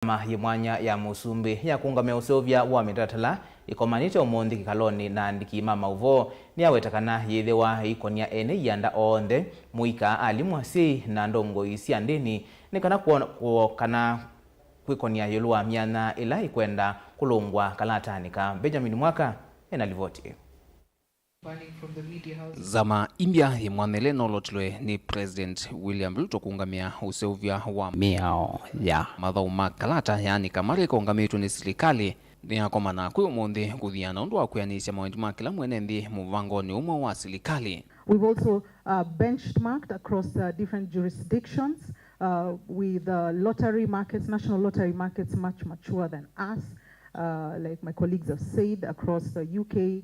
Yimwanya ya musumbi ya kungamia usovya wa mitatala ikomanite omondi kikaloni na ndikima MAUVOO ni awetakana yethewa ikonia ene yanda onde muika alimwasi na ndongo isi andini nikana kana kwikonia yolua miana ila ikwenda kulungwa kalatanika. Benjamin Mwaka enalivoti. Zama imbia imwanele nolotlwe ni President William Ruto kungamia usovya wa miao ya MAUVOO makalata yani kamari kungamitwe ni serikali ni akomana kwe umondi kuthiana undu wa kuyanisha mawendu makila mwenendi muvangoni umwe wa serikali. We've also benchmarked across different jurisdictions with lottery markets, national lottery markets much mature than us, like my colleagues have said, across the UK,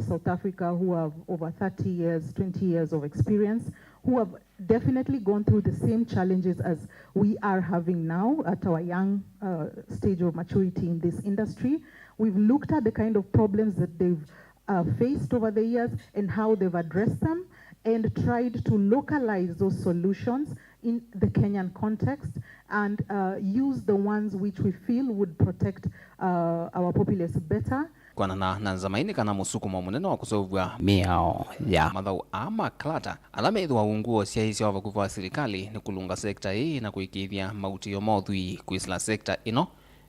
South Africa, who have over 30 years, 20 years of experience, who have definitely gone through the same challenges as we are having now at our young stage of maturity in this industry. We've looked at the kind of problems that they've faced over the years and how they've addressed them and tried to localize those solutions in the Kenyan context and use the ones which we feel would protect our populace better. Kwana na zamaini kana musukuma munene wa kusovya miao ya MAUVOO ama kalata alame idhwa unguo siyaisi wa vakufu wa serikali ni kulunga sekta hii na kuikithia mauti yo maudhui kuisla sekta ino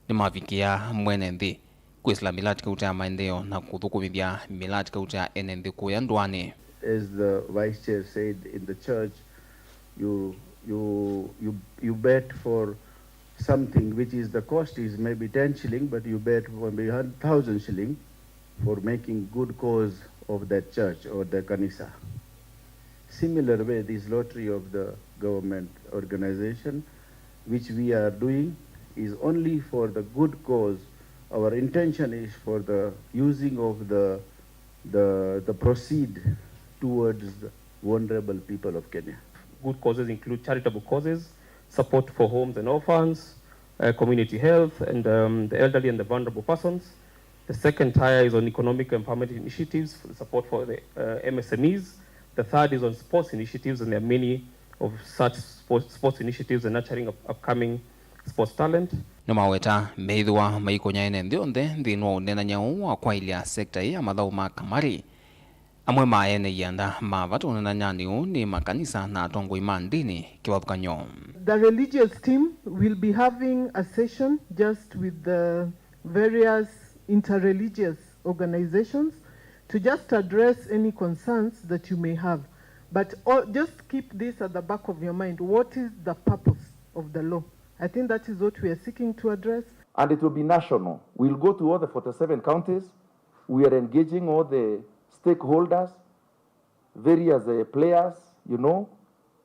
ni mavikia mwenendi kuisla milati kautea maendeo na kuthukumithia milati kautea enendi kuya ndwani. As the Vice Chair said, in the church you bet for something which is the cost is maybe 10 shilling, but you bet for maybe 1,000 shilling for making good cause of that church or the kanisa. Similar way, this lottery of the government organization, which we are doing, is only for the good cause. Our intention is for the using of the proceed towards the vulnerable people of Kenya. Good causes include charitable causes, support for homes and orphans, community health, and the elderly and the vulnerable persons. The second tier is on economic empowerment initiatives, for the support for the MSMEs. The third is on sports initiatives, and there are many of such sports initiatives and nurturing of upcoming sports talent. Numaweta meidhwa maikonya ene ndionde ndinwa unena nyauwa kwa ilia sekta ya MAUVOO makamari. Amwe maene yanda mavatu unena nyaniu ni makanisa na atongo imandini kiwapukanyo. The religious team will be having a session just with the various interreligious organizations to just address any concerns that you may have. But just keep this at the back of your mind. What is the purpose of the law? I think that is what we are seeking to address. And it will be national. We'll go to all the 47 counties. We are engaging all the stakeholders, various players,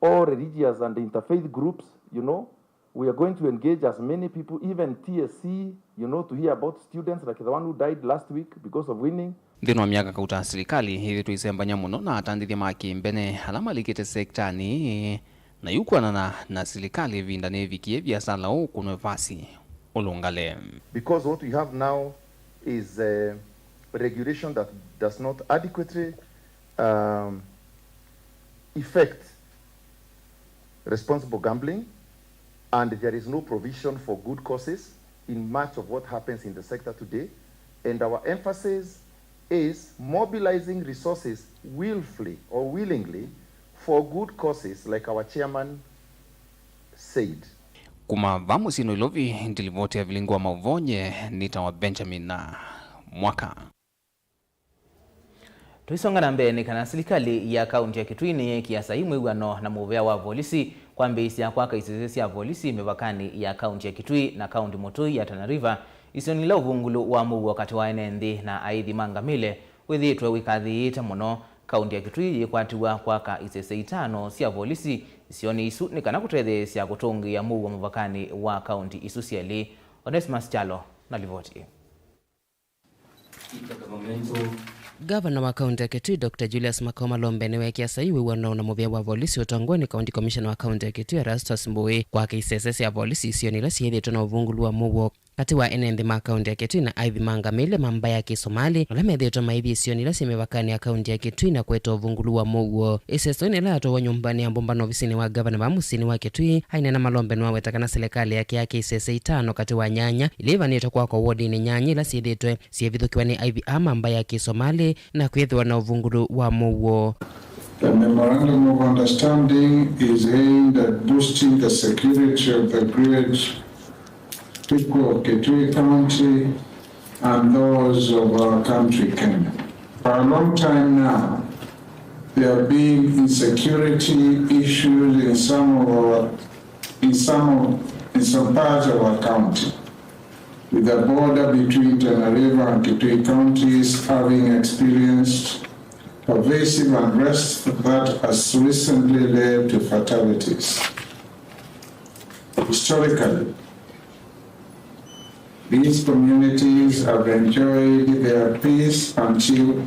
all religious and interfaith groups, We are going to engage as many people, even TSC, to hear about students like the one who died last week because of winning. Ndino miaka kauta serikali hivi tuisembanya muno na atandithia maki mbene alama likite sekta ni na yukwana na serikali vindane vikie vya sala kunwe vasi ulungale. Because what we have now is a regulation that does not adequately effect responsible gambling, and there is no provision for good causes in much of what happens in the sector today. And our emphasis is mobilizing resources willfully or willingly for good causes, like our chairman said. Kuma vamu sino ilovi ndilivote ya Vilingi wa MAUVOO nitawa Benjamin na Mwaka. Tuisonga na mbele kana serikali ya kaunti ya Kitui kiasa imwigano na muvea wa polisi kwa mbisi ya kwaka isizesi ya polisi mevakani ya kaunti ya Kitui na kaunti Mutui ya Tana River isionila uvungulu wa MAUVOO wakati wa enendi na aithi mangamile withitwe wikathi ita muno kaunti ya Kitui yikwatiwa kwaka isese itano sia polisi isioni isu nikana kutethesya kutungi ya MAUVOO mevakani wa kaunti isu siali. Onesmus Chalo na livoti. Gavana wa kaunti ya Kitui Dr. Julius Makoma Lombe niwekia saiwe wanaona muvia wa polisi utongoni kaunti commissioner wa kaunti ya Kitui Erastus Mbui kwa kisesesi ya polisi sio nila siye tuna uvungulu wa MAUVOO kati wa enende ma kaunti ya Kitui na aithi mangamile mamba ya Kisomali oleme dheto maithi sio nila simevakani ya kaunti ya Kitui na kweto uvungulu wa MAUVOO iseso nila ato wa nyumbani ya mbomba ofisini wa gavana wa musini wa Kitui haina na Malombe nuwawetakana serikali yake isese itano kati wa nyanya iliva nito kwa wodi ni nyanya ila siye dheto siye vithukiwa ni aithi mamba ya Kisomali na kwethwa na uvungulu wa MAUVOO. The memorandum of understanding is aimed at boosting the security of the great people of Kitui County and those of our country, Kenya. For a long time now, there have been insecurity issues in some parts of our county, with the border between Tenariva and Kitui counties having experienced pervasive unrest that has recently led to fatalities. Historically, these communities have enjoyed their peace until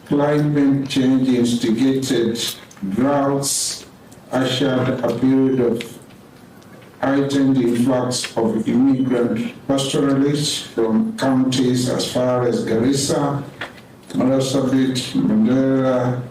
climate change instigated droughts, ushered a period of heightened influx of immigrant pastoralists from counties as far as Garissa, Marsabit, Mandera,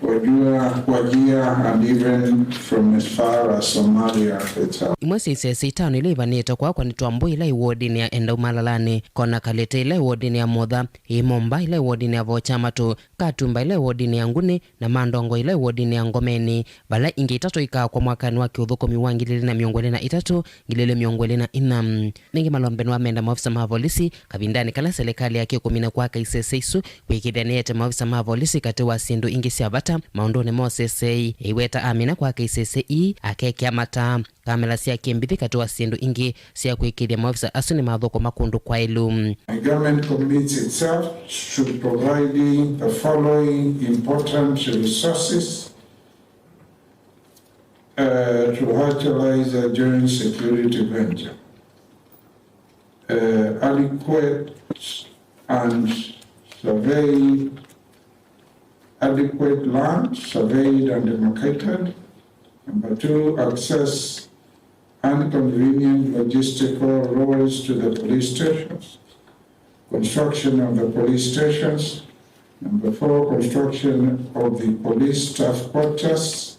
Wajir, and even from as far as Somalia itself. Imwesi isesi itano ile ivanito kwa ni tuambu ila iwodi ni ya enda umalalani, kona kalete ila iwodi ni ya modha, imomba ila iwodi ni ya vochamatu, katumba ila iwodi ni ya nguni, na mandongo ila iwodi ni ya ngomeni. Bala ingi itatu ika kwa mwakani waki udhuko miwangilili na miongwele na itatu, gilele miongwele na inam. Ningi Malombe nuwamenda maofisa mavolisi, kabindani kala serikali yake kumina kwa isesi isu, wikidhaniyete maofisa mavolisi katiwa sindu ingi siabata, maundone Mosesei iweta amina kwa KCCE akeke amata kamela sia kimbithi katiwa sindu ingi sia kuikidia maofisa asuni madhoko makundu kwa ilu. The government commits itself to providing the following important resources to actualize a joint security venture. Adequate land, surveyed and demarcated. Number 2, access and convenient logistical roads to the police stations. Construction of the police stations. Number 4, construction of the police staff quarters.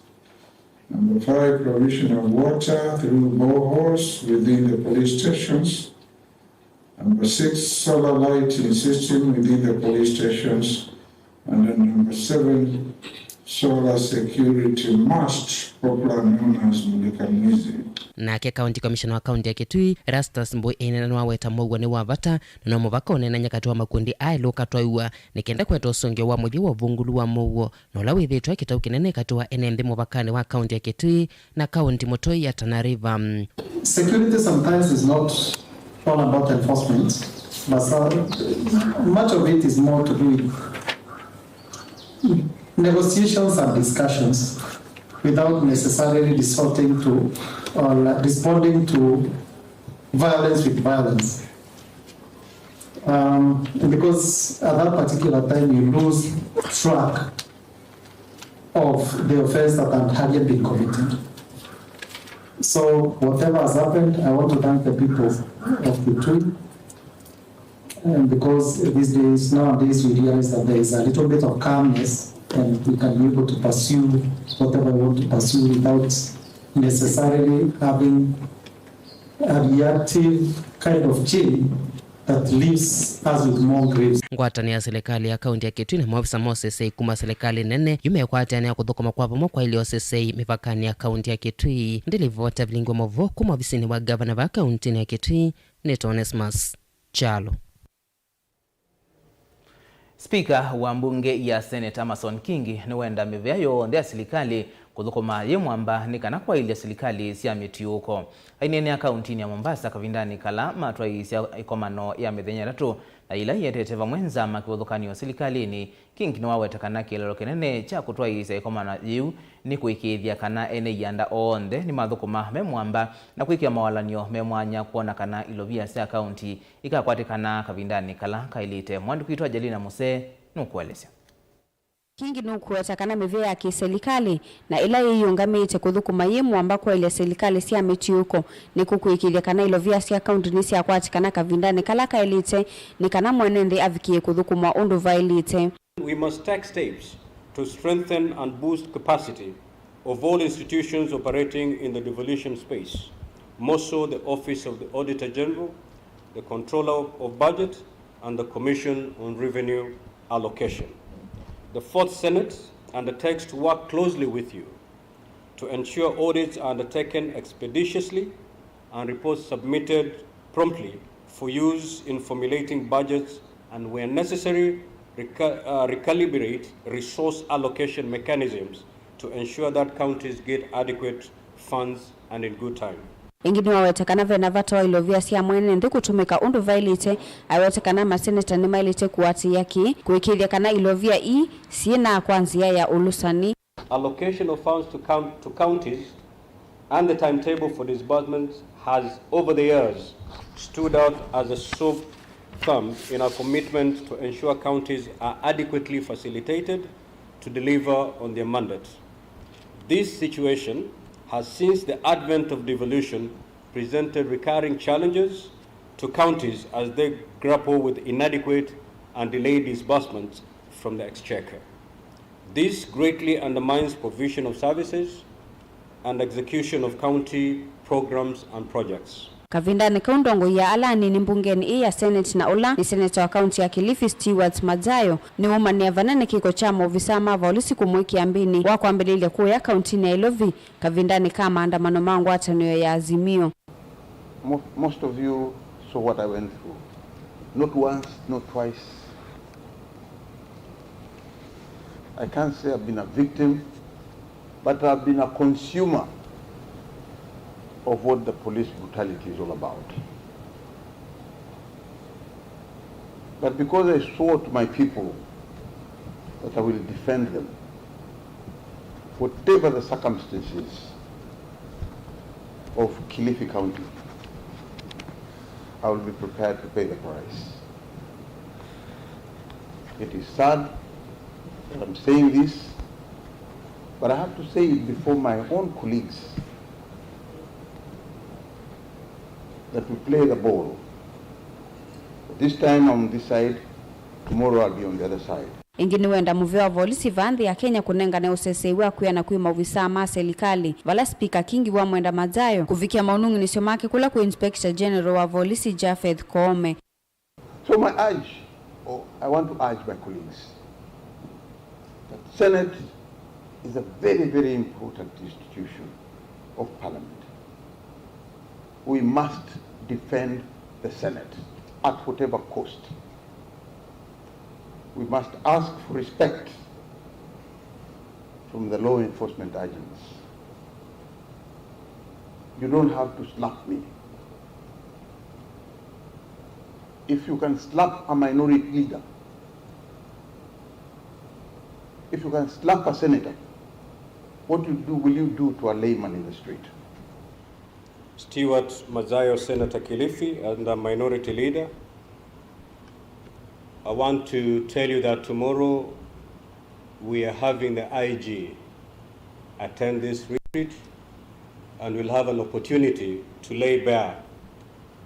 Number 5, provision of water through boreholes within the police stations. Number 6, solar lighting system within the police stations. And then number 7, solar security mast, popularly known as Mulikamizi. Nake county commissioner wa kaunti ya Kitui Erastus Mbui ene na weta MAUVOO ni wavata na muvako ne nanya katwa makundi ailo katwa nikenda kweto songyo wa muthi wa vungulu wa MAUVOO no la withitwa kitau kinene katwa enembe muvakani wa kaunti ya Kitui na kaunti motoi ya Tana River. Security sometimes is not all about enforcement, but much of it is more to do with negotiations and discussions without necessarily resorting to or responding to violence with violence. Because at that particular time you lose track of the offense that had yet been committed. So whatever has happened, I want to thank the people of Kitui. And because these days, nowadays, we realize that there is a little bit of calmness and we can be able to pursue whatever we want to pursue without necessarily having a reactive kind of chain that leaves us with more graves. Ngwatani ya serikali ya kaunti ya Kitui na maofisa Mosesei kuma serikali nene yumekwatani ya kuthukuma kwa pamoja kwa ile Mosesei mipakani ya kaunti ya Kitui. Ndilivota Vilingi MAUVOO kuma ofisini wa gavana wa kaunti ya Kitui Netonesmas Chalo. Spika wa mbunge ya Senate Amason Kingi ni wenda mivyayo ndea serikali kuthukuma ye mwamba ni kana kwa ile serikali cia mitiuko ainene akaunti ya Mombasa kavindani kala matwa cia ikomano ya mithenya 3 na ila yetete vamwenza makiwothukanio serikalini kingi no wawetakana kilelo kinene cha kutwa cia ikomano yiu ni kuikithia kana ene yanda onthe ni mathukuma me mwamba na kuikia mawalanio me mwanya kuona kana ilovia cia akaunti ikakwatikana kavindani kala kailite mwandu kwitwa Jelina Muse nukuelesya kingi nukuwetakana mivea ya kiserikali na ila yiyungamite kuthukuma ye mwamba kwa ile serikali cia mitiuko ni kukuikiria kana ilovia cia akaunti ni cia kwatikana kavindani kala kailite ni kana mwenende avikie kuthukuma undu vailite. We must take steps to strengthen and boost capacity of all institutions operating in the devolution space, more so the Office of the Auditor General, the Controller of Budget, and the Commission on Revenue Allocation. The Fourth Senate undertakes to work closely with you to ensure audits are undertaken expeditiously and reports submitted promptly for use in formulating budgets and, where necessary, recalibrate resource allocation mechanisms to ensure that counties get adequate funds and in good time. Ingini wawetakana vena vatoa ilovia cia mwenende kutumika undu vailite awetakana maseneta ni mailite kuwati yaki kuikithia kana ilovia siena kwanzia ya ulusani. Allocation of funds to counties and the timetable for disbursement has over the years stood out as a sore thumb in our commitment to ensure counties are adequately facilitated to deliver on their mandate. This situation has, since the advent of devolution, presented recurring challenges to counties as they grapple with inadequate and delayed disbursements from the exchequer. This greatly undermines provision of services and execution of county programs and projects. Kavindani kaundongo ya alani ni mbungeni ya Senate na ula ni Senator wa kaunti ya Kilifi Stewart Mazayo ni umania vanane kiko chama ofisama vaulisi kumwiki ambini wako ambelile kuwa ya kaunti na ilovi kavindani kama andamano mangu ataniyo ya Azimio. Most of you saw what I went through. Not once, not twice. I can't say I've been a victim, but I've been a consumer of what the police brutality is all about. But because I swore to my people that I will defend them, whatever the circumstances of Kilifi County, I will be prepared to pay the price. It is sad that I'm saying this, but I have to say it before my own colleagues, that we play the ball. This time I'm on this side, tomorrow I'll be on the other side. Ingini wenda muveo volisi vandhi ya Kenya kunenga na usesewa kuya na kuima uvisa maa serikali. Vala speaker Kingi wa mwenda Mazayo kufikia maunungi nisomake kula ku Inspector General wa volisi Jafeth Koome. So my urge, I want to urge my colleagues, that Senate is a very, very important institution of Parliament. We must defend the Senate at whatever cost. We must ask for respect from the law enforcement agents. You don't have to slap me. If you can slap a minority leader, if you can slap a senator, what will you do to a layman in the street? Stewart Mazayo, Senator Kilifi, and a minority leader. I want to tell you that tomorrow we are having the IG attend this retreat, and we'll have an opportunity to lay bare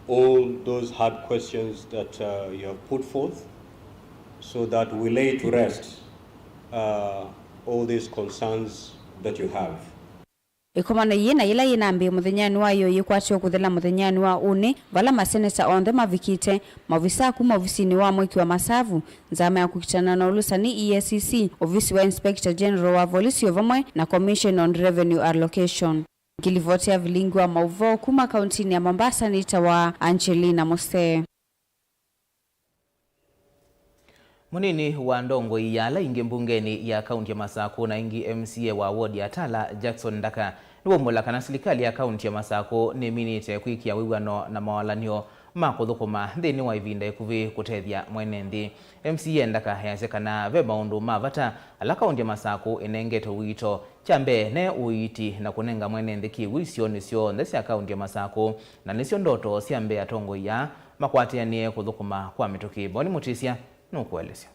all those hard questions that you have put forth, so that we lay to rest all these concerns that you have. Ikomana yena ila yinambi muthenyani wa yo yikwatio kuthela muthenyani wa une vala maseneta onthe mavikite mavisa kuma ofisini wa mwiki wa masavu nzama ya kukitana na ulusani EACC ofisi wa Inspector General wa volisi ovamwe na Commission on Revenue Allocation. Kilivotea Vilingi wa MAUVOO kuma kauntini ya Mombasa ni tawa Angelina Mose. Munini wa ndongo iyala ingi mbungeni ya kaunti ya Masako na ingi MCA wa ward ya Tala Jackson Ndaka niwombola kana serikali ya kaunti ya Masako ni minite kwikia wiwano na mawalanio makuthukuma thini wa ivinda ikuvi kutethia mwenendi. MCA Ndaka yasekana ve maundu mavata ala kaunti ya Masako inengete wito chambe ne uiti na kunenga mwenendi kiwisio nisio ndesi ya kaunti ya Masako na nisio ndoto siambe atongo ya makwatianie kuthukuma kwa mituki. Boni Mutisia nukuelesya.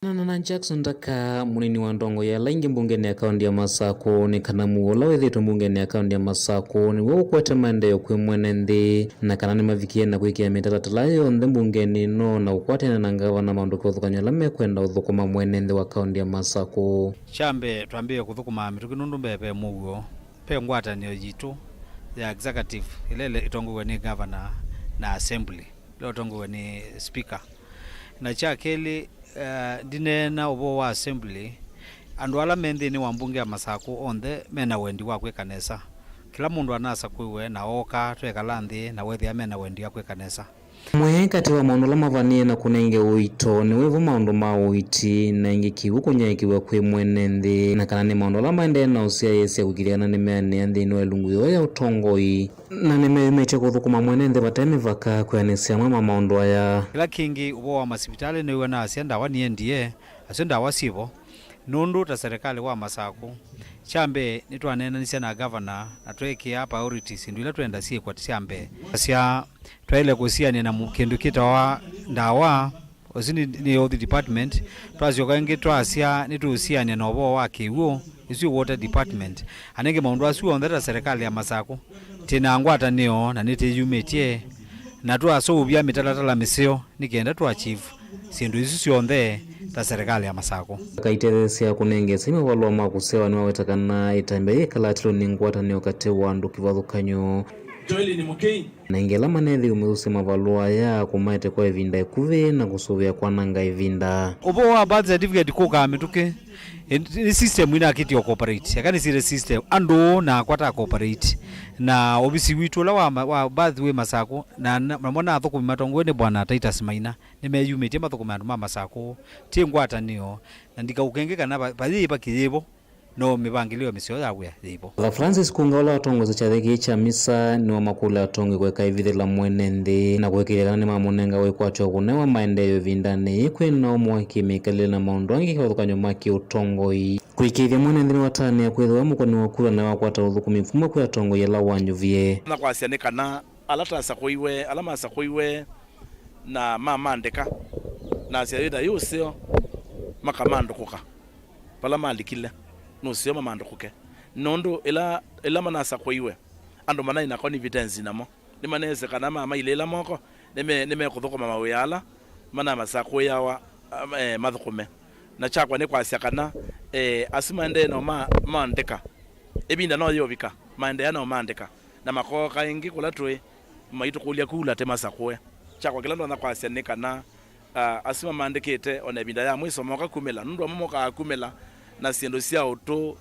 Na Jackson Ndaka munini wa ndongo ya laingi mbungeni ya kaunti ya Masako ni kana muola wethito mbungeni ya kaunti ya Masako ni wewe kwete maendeleo kwi mwenendi na kana ni mavikie na kwikia mitalatala yonthe mbungeni no na ukwatena na ngavana maundu kuthukanywa la mekwenda uthukuma mwenendi wa kaunti ya Masako. Chambe twambie kuthukuma mituki nundu mbepe muguo pe ngwatanio jitu ya executive ilele itongowe ni governor na assembly leo tongowe ni speaker na chakeli dinena obo wa assembly andu ala mendini wa mbunge ya Masako onthe mena wendi wa kwekanesa kila mundu anasa kwiwe na oka twekala nthi na wethi amena wendi wa kwekanesa. Mwe kati wa maundu la mavanie na kunenge uito ni wevu maundu ma uiti na ingi kiwu kunyakiwa kwi mwenendi na kana ni maundu la maende na usia yesi ya kukiriana ni meane nthini wa lungu yo ya utongoi na ni meimeche kuthukuma mwenendi vatemi vaka kweanisia mwema maundu aya. Kila kingi ubo wa masipitali ni wana asienda wani NDA asienda wasivo nundu ta serikali wa Masako chambe nitwanena nisia na governor na tweke priorities ndu ila twenda sie kwa chambe asia twaile kusiania na kindu kitawa ndawa osini ni health department twasio kangi twasia nitusiania na obo wa kiwo isu water department anenge maundu asu ondera serikali ya Masako tina ngwata nio na niteyumetie na twaso ubya mitalatala misio nikienda tu achieve sindu isu sionthe ta serikali ya Masako kaitethesia kunenge sima walwa makusewa ni wawetakana itambe ikalatilo ni ngwata nio kate wandu kivathukanyo Joeli ni mukei na ingela manethi umethusema valua ya kumaite kwa ivinda ikuvi na kusuvia kwa nanga ivinda ubo wa birth certificate kuka mituke ni system ina kiti ya cooperate yakani sire system ando na kwata cooperate na obisi witu la wa birth we Masako na mwana athuku matongwe bwana Titus Maina nimeyumite mathuku mandu ma Masako tingwata niyo na ndika ukengeka na bathi bakiyibo no mibangilio misio yawe yibo. La Francis Kungaola watongoza chatheki cha misa ni wa makula atongi kweka ivithe la mwenendi na kwekirikana ni mamunenga wekwacho kunewa maendeleo vindani kwina mwaki mikalile na maundu angi kivathukanyo maki utongoi kwikithia mwenendi ni watani ya kwithiwa mukoni wakula na wakwata uthukumi mfumo kwa atongoi ala wanjuvie na kwasianikana alatasa kuiwe alamasa kuiwe na mamandika na siaitha yusio makamandukuka pala maandikile nusio mamandukuke nondu ila manasa kuiwe andu mana ina koni evidence namo ni manese kana mama ilela moko nime kuthukuma mawiyala mana Masako yawa mathukume na chakwa ni kwasia kana asimande no mandika ebinda no yobika mande no mandika na makoka ingi kula twe maitu kulia kula te Masako chakwa kila ndo na kwasia ni kana asima mandikite ona ebinda ya mwiso moka kumela nundu moka akumela na siendo sia auto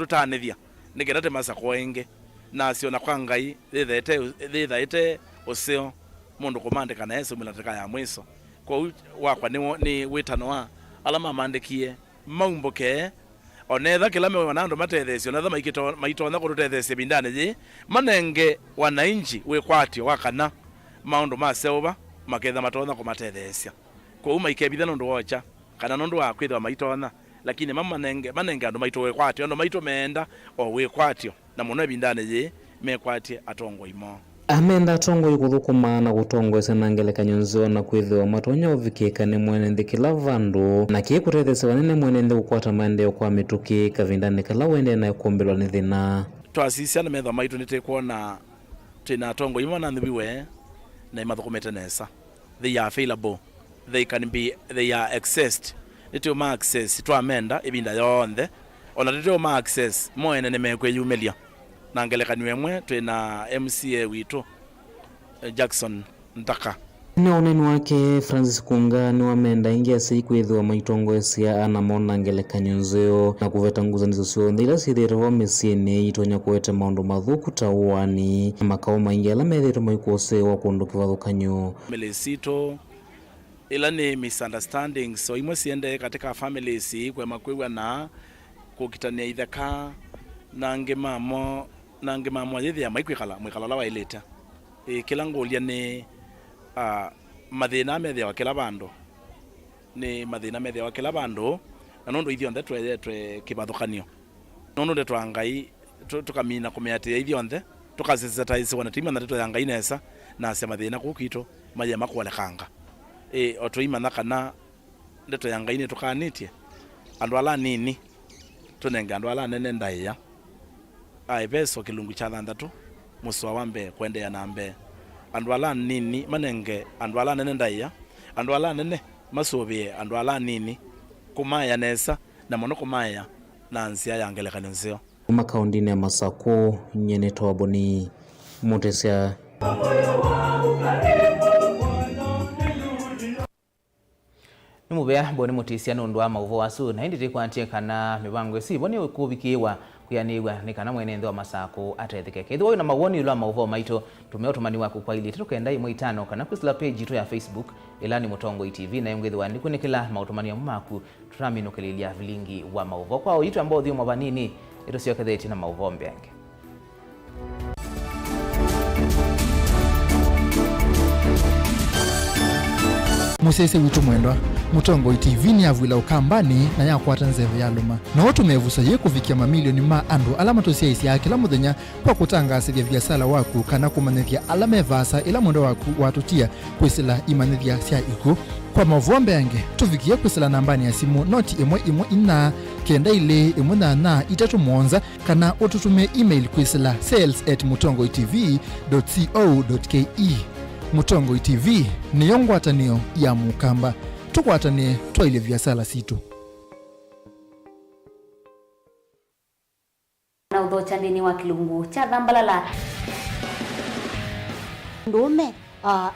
tanethia nigerate Masako enge na sio na kwangai thethete oseo mundu kumandika na yesu milateka ya mwiso kwa wakwa ni witano wa alama mandikie maumboke onetha kila me wanando matethesio na thama maito na kututethesia bindane je manenge wananchi wekwatio wakana maundu maseova maketha matona kumatethesia kwa uma ikebitha nundu wocha kana nundu wa kwithwa maitona lakini manenge andu maito wekwatio andu maito meenda o wekwatio na muno bindane je mekwatie atongo imo amenda atongo ikuthukuma na gutongwa sena ngelekanyo nzio na kwithiwa matonya uvikika ni mwenendi kila vandu na kikutethesia wanene mwenendi gukwata maendeleo kwa mituki kavindani kala wende na kuombilwa ni thina twasisia na metha maitu nitikuona tina atongo imo na thibiwe na imathukumete nesa they are available they are accessed nitio ma access twamenda ibinda yonthe ona nitio ma access moene nimekweyumelia na ngelekanyo emwe twina MCA witu Jackson Ndaka na uneni wake Francis Kunga ni wamenda ingia sikwithwa maitongoesia ana mona ngelekanyo nzio na kuveta nguzanizo cionthe ila cithirwa misiini itonya kuete maundu mathuku ta uani makao maingi ala methirwe maikuosewa kundu kivathukanyo Melisito ila ni misunderstanding so imwe siende katika families kwa makwewa na kukitania ithaka nange mamo yethi ya mwikala la waileta kila ngolia ni mathina methia wa kila bandu ni mathina methia wa kila bandu na nondo ithio nthe twe kibathukanio nondo nde twangai tukamina kumeatia ithio nthe tukasensitize wana tima na twa ngai nesa na cia mathina kukito maye makwolekanga otoima kana ndeto ya ngai ni tukanitie andu ala nini tunenga andu ala nene ndaiya beso kilungu cha thandatu muswa wambe kwendea nambe andu ala nini manenge andu ala nene ndaiya andu ala nene masovie andu ala nini kumaya nesa na mono kumaya na nsia yangelekana nsio makaundini ya Masako nyene toboni mutesia nimubea boni mutisia nundu wa mauvo wasu na hindi tikwantie kana mibango esi boni kubikiwa kuyaniwa ni kana mwenendo wa Masako atethekeke itho na mawoni lwa mauvo maito tumeotumaniwa kwa ili tukenda imwe itano kana kusla page to ya Facebook ilani Mutongo TV na yongedhi wa nikunikila mautumania mumaku turaminokelia Vilingi wa mauvo kwao yitu ambao thio mabanini ito sio kadheti na mauvo mbyange musese witu mwendwa Mutongo TV ni avwila ukambani na yakwata nzeve yaluma na watu mevusa ye kufikia mamilioni ma andu alama tosia isi ya kila muthenya kwa kutangasithia biasala waku kana kumanithia alama evasa ila mwendo waku watutia kwisila imanithia sia iku kwa mavombe yange tufikie kwisila nambani ya simu noti imwe ina kenda ile imwe na itatu mwonza kana ututume email kwisila sales@mutongotv.co.ke. Mutongo TV ni yongwatanio ya mukamba tukwatanie twaile biasala situ na udhocha ndini wa kilungu cha dhambalala ndume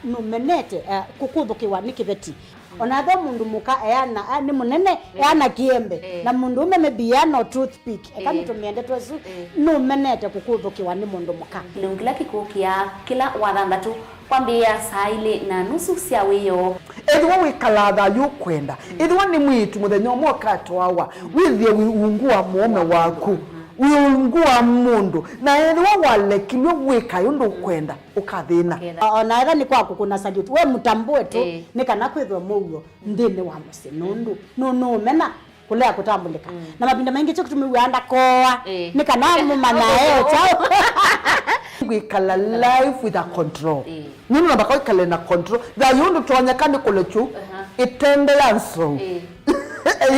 numenete kukuthukiwa ni kiveti onatho mundu muka eana ni munene eana kiembe na mundu ume biano toothpick kama tumiende twesu numenete kukuthukiwa ni mundu muka kilungila kikukia kila wathandatu kwambia saa ile na nusu cia wiyo edwa wikalatha yukwenda edwa ni mwitu muthenya mwoka twawa withie wiungua muome waku wiungua mundu na edwa walekilwe wika yundu kwenda ukathina ona etha ni kwaku kuna sagitu we mutambue tu ni kana kwithwa mugo ndini wa musi nundu no mena kulea kutambulika na mapinda mengi cyo kutumiwanda koa ni kana mumana chao wikala life with a control nini nabaka wikala na control da yundu tuonyekane kulechu itende yanso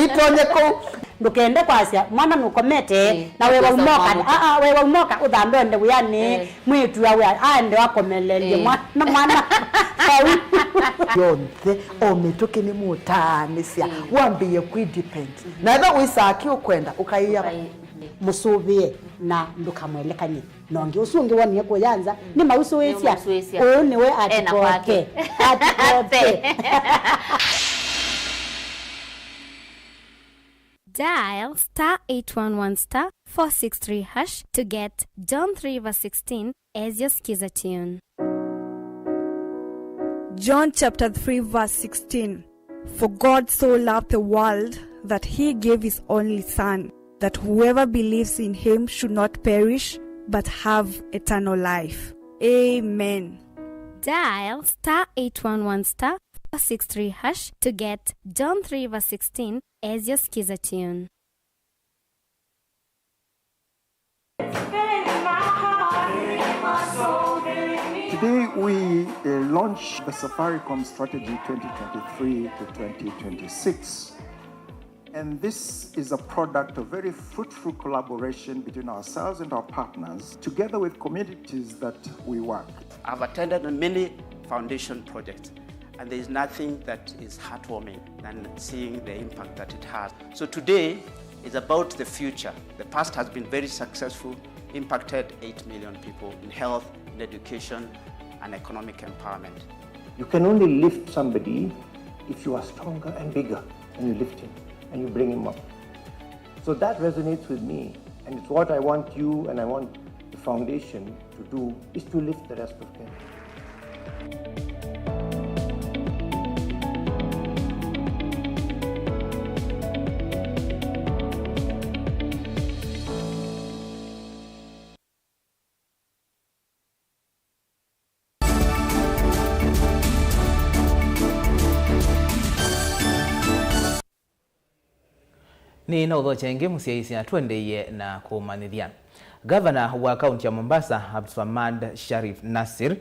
itonyeko ndukende kwasia mwana nukomete na wewe umoka wewe umoka udambende uyani mwitu yawe ande wakomelelie mwana yonte ometoke ni mutanisia wambie kudepend na eba wisaki ukwenda ukaiya musubie na ndukamwelekanye nongi usungi woni kuyanza ni mauso wesia ni we atipoke Dial *811*463# to get John 3:16 as your skiza tune. John chapter 3:16. For God so loved the world that he gave his only Son, that whoever believes in him should not perish but have eternal life. Amen. Dial *811*463# to get John 3:16 as your skiza tune. Today we launch the Safaricom Strategy 2023 to 2026. And this is a product of very fruitful collaboration between ourselves and our partners, together with communities that we work. I've attended many foundation projects, and there is nothing that is heartwarming than seeing the impact that it has. So today is about the future. The past has been very successful, impacted 8 million people in health, in education, and economic empowerment. You can only lift somebody if you are stronger and bigger, and you lift him and you bring him up. So that resonates with me, and it's what I want you and I want the foundation to do, is to lift the rest of Kenya. ni na udho chenge musiaisi atwendeye na kumanithia. Governor wa kaunti ya Mombasa Abdulswamad Sharif Nasir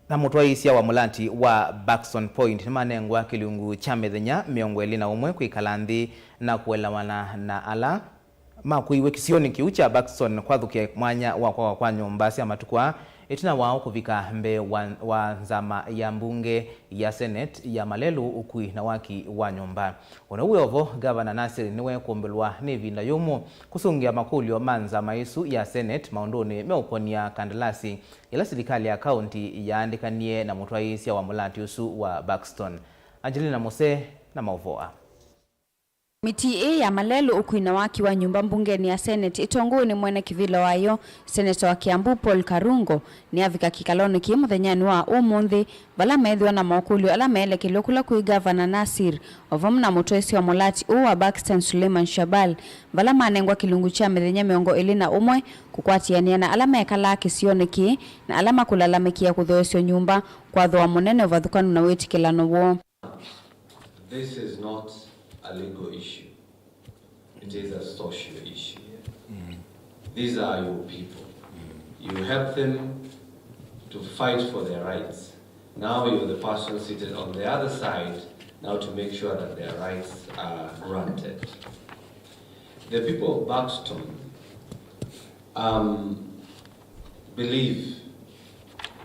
na mutwaisia wa mulanti wa Buxton Point manengwa kilungu cha methenya miongo 21 kwikala nthi na kuelewana na ala makuiwe kisioni kiu cha Buxton kwathukia mwanya kwa nyumba cia matukwa itina wao kuvika mbe wa nzama ya mbunge ya Senate ya Malelu ukui na waki wa nyumba. Ona uyovo Governor Nasir niwe kumbelwa ni vinda yumu kusungia makulio manza maisu ya Senate maundoni meuponia kandalasi ila serikali ya kaunti yaandikanie na mutwaisia wa mulanti usu wa Buxton. Angelina Mose na MAUVOO. Miti ya Malelu ukuina waki wa nyumba mbungeni ya Senate itongo ni mwene kivilo wayo Senator wa Kiambu Paul Karungo ni avika kikaloni ki muthenyani wa umuthi bala methwa na makulio ala meelekelo kula kui Governor Nasir ovom na mutwesi wa mulati wa Buxton Suleiman Shabal bala manengwa kilungu cha methenya miongo 21 kukwatiania na ala mekala kisioni ki na ala makulalamikia kuthoesio nyumba kwa thwa munene vathukanu na wetikilano wo. This is not a legal issue. It is a social issue. These are your people. You help them to fight for their rights. Now you're the person seated on the other side now to make sure that their rights are granted. The people of Buxton believe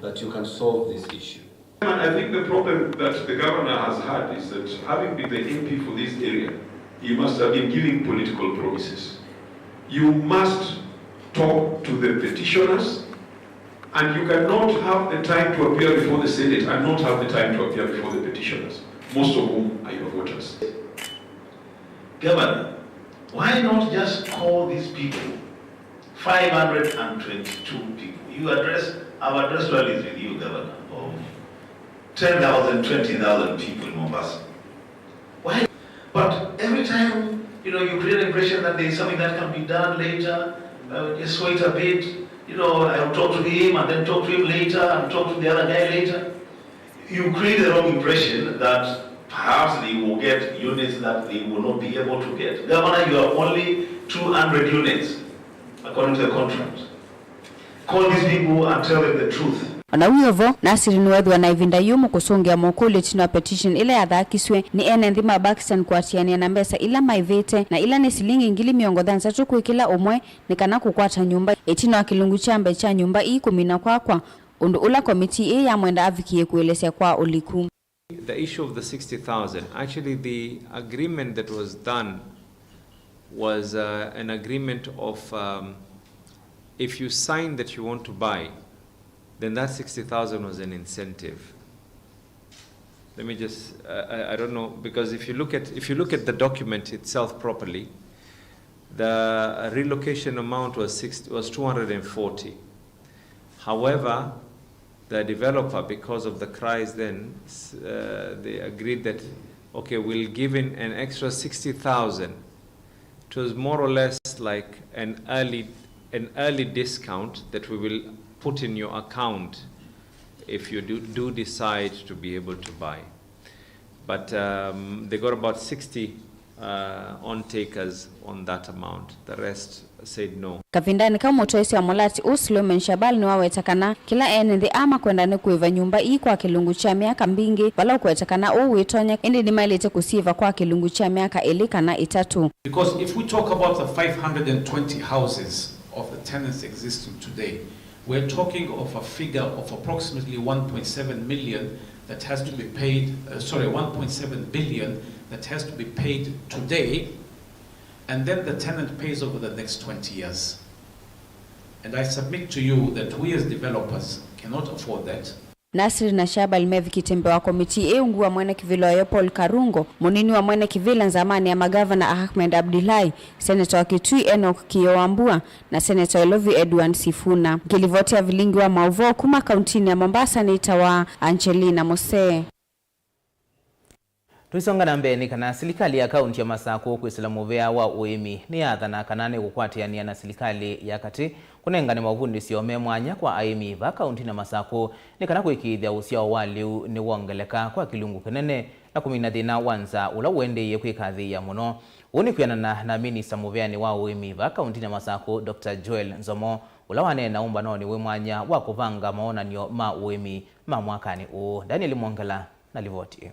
that you can solve this issue. I think the problem that the governor has had is that having been the MP for this area, he must have been giving political promises. You must talk to the petitioners, and you cannot have the time to appear before the Senate and not have the time to appear before the petitioners, most of whom are your voters. Governor, why not just call these people, 522 people? Our address rallies with you, Governor, of 10,000, 20,000 people in Mombasa. Why? But every time, you create an impression that there is something that can be done later, just wait a bit, I'll talk to him and then talk to him later and talk to the other guy later. You create the wrong impression that perhaps they will get units that they will not be able to get. Governor, you have only 200 units, according to the contract. Call these people and tell them the truth. Ona uyovo Nasir niwethwa na ivinda yumu kusungia mokuli tino petition ile yathakiswe ni ene nthima Buxton kwatiania na mbesa ila maivete na ila ni silingi ngili miongo 3 kuikila umwe ni kana kukwata nyumba itino akilungu chambe cha nyumba 10 kwakwa undu ula komiti ya mwenda avikie kuelesea kwa uliku. The issue of the 60,000, actually the agreement that was done was an agreement of if you sign that you want to buy, then that 60,000 was an incentive. Let me just, I don't know, because if you look at the document itself properly, the relocation amount was 240. However, the developer, because of the cries then, they agreed that, okay, we'll give in an extra 60,000. It was more or less like an early discount that we will put in your account if you do decide to be able to buy. But they got about 60 on takers on that amount. The rest said no. Kavindani kama mutwesi wa mulati Suleiman Shabal ni wawetakana kila ene ama kwenda ni kuiva nyumba kwa kilungu cha miaka mbingi bala kuwetakana witonya indi ni mailete kusiva kwa kilungu cha miaka elikana 3. Because if we talk about the 520 houses of the tenants existing today, we're talking of a figure of approximately 1.7 million that has to be paid, 1.7 billion that has to be paid today, and then the tenant pays over the next 20 years. And I submit to you that we as developers cannot afford that. Nasir na Shabal mevikitembe wa komiti ungua mwene kivilo ya Paul Karungo, munini wa mwene kivila zamani ya magavana Ahmed Abdullahi, Senator wa Kitui Enoch Kiyoambua na Senator Elovi Edward Sifuna. Kilivotia Vilingi wa MAUVOO kuma kauntini ya Mombasa ni itawa Angelina Mose. Tuisonga na mbeni kana serikali ya kaunti ya Masako kwisila muvea wa uimi ni athana kanane kukwatiania na serikali ya kati kunenga ni mavundi siome mwanya kwa aimi va kaunti na Masako ni kana kuikithia usia waliu ni wongeleka kwa kilungu kinene na kumina thina wanza ula wendeye kwikathi ya muno Uni kuyana na minista muveani wa uimi va kaunti ya Masako Dr. Joel Nzomo ulawane naumba noni wemwanya wa kuvanga maonanio ma uimi ma mwakani Daniel Mwangala na livoti.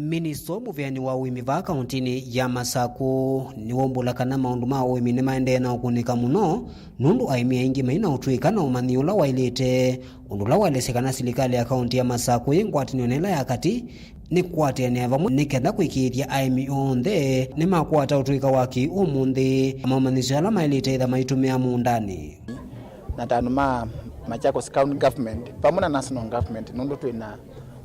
Minister muveani wa uimi va kaunti ya Masako ni wombula kana maundu ma uimi ni maende na ukunika muno nundu aimi aingi maina utwika na umaniula wailete undula walesekana silikali ya kaunti ya Masako yengwatinionela ya kati ni kwate neva nikenda kuikiria aimi onthe ni makwata utwika waki umundi amamanisi ala mailete itha maitumia mundani na tanu Machakos county government pamoja na national government nundu tuina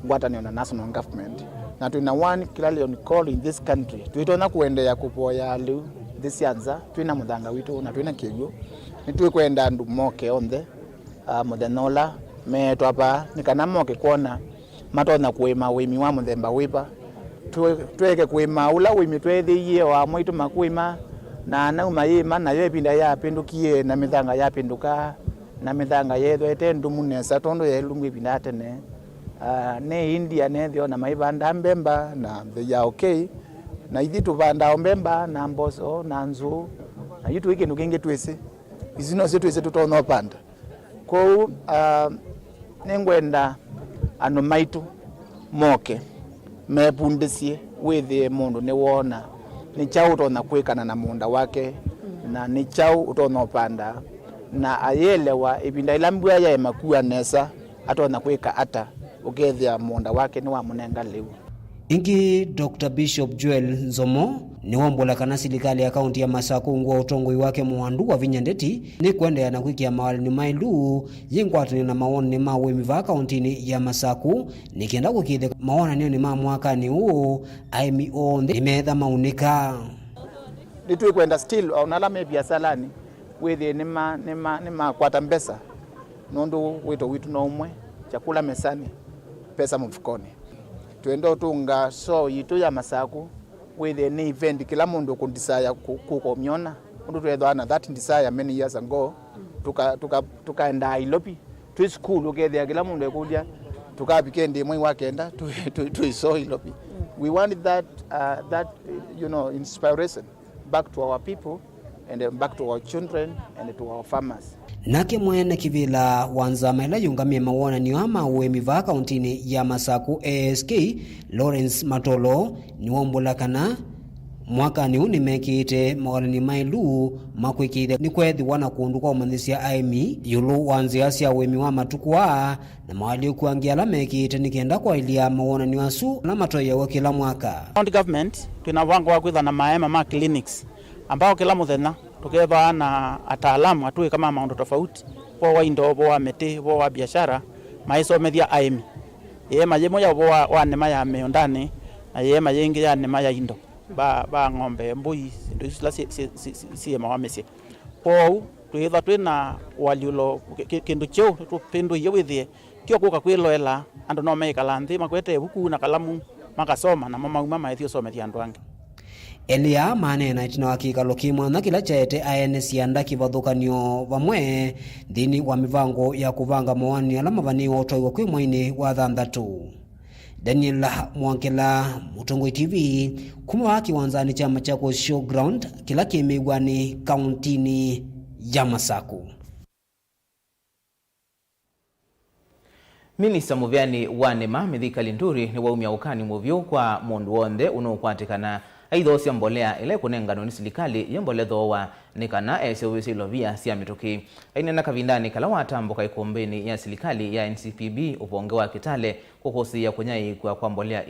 ngwatanio na national government na tuina one kilalion call in this country tuitona kuendea kupoya liu this yanza tuina muthanga witu na tuina kigu nitui kwenda andu moke onthe muthenola meto apa nikana moke kuona matona kuima wimi wa muthemba wipa tweke kuima ula wimi twethiie wa mwitu makuima na nauma yima na yo ipinda ya pindukie na mithanga ya pinduka na mithanga yethwete ndumunesa tondo ya ilungu ipinda tene ne India ne thio na maibanda mbemba na ya okay na ithi tuvanda mbemba na mboso na nzu na yitu ikindu kingi twese izino zetu twese tutona panda ko nengwenda ano maitu moke mebundisie withi mundu ni wona ni chau utona kwikana na munda wake na ni chau utona panda na ayelewa ibinda ilambua ya makua nesa atona kwika ata ukethia munda wake ni wa munenga liu. Ingi Dr. Bishop Joel Nzomo ni wombola kana silikali ya kaunti ya Masako ngwa utongoi wake muhandu wa vinyandeti ni kwenda na kwikia mawali ni mailu yingwatini na maoni ni mawemi va kaunti ya Masako ni kienda kukithe maona niyo ni mwaka ni aimi onde imetha maunika nitui kwenda still unalame biasalani withi nima kwata mbesa nundu wito witu na umwe chakula mesani pesa mfukoni tuendo tunga so yitu ya Masako withi ni event kila mundu kundisaya kuko miona undu twethana that desire many years ago tukaenda Ilopi tu school ukethia kila mundu ekudia tukapikendi mwe wakenda tu so Ilopi we wanted that inspiration back to our people and back to our children and to our farmers. Nake mwene kivila wanzama ila yungamie mawana ni wama uemi va kauntini ya Masako ASK Lawrence Matolo ni wombola kana mwaka ni unimekite mawana ni mailu makwikite ni kwethi wana kundu kwa umanisia aimi yulu wanziasia uemi wa matukua na mawali kuangia la mekite ni kenda kwa ilia mawana ni wasu na matoya wa kila mwaka. County government tuna wango wa kwitha na maema clinics ambao kila muthenya tukeva na ataalamu atui kama maundu tofauti wa indo wa mete wa biashara maisomethia aimi maje moja wa nema ya meondani na maje ingi ya nema ya indo ba ng'ombe mbui ndo isla si mawamesi kwa tuitha twina waliulo kindu cheu tupindu yewithie kio kuka kwiloela andu no meikala nthi makwete buku na kalamu makasoma na mama maithio somethia andu angi Elia manena itina wakikalo kimwa na kila chaete aene sianda kivathukanio vamwe thini wa mivango ya kuvanga mawani ala mavani otoi kwi mwaini wa thanthatu. Daniel Mwangala, MUTUKU TV, kuma waki wanzani cha Machakos Showground kila kimigwani kauntini ya Masako. Minista muveani wa nema mithika linduri ni waumia ukani muvyu kwa mundu wonde unokwatikana aidho cia mbolea ile kunengano ni silikali ya mbolea thowa nikana esewisi lovia cia mituki ainena kavindani kala watambo ka ikombeni ya silikali ya NCPB uponge wa Kitale kukosia kunyai kwa mbolea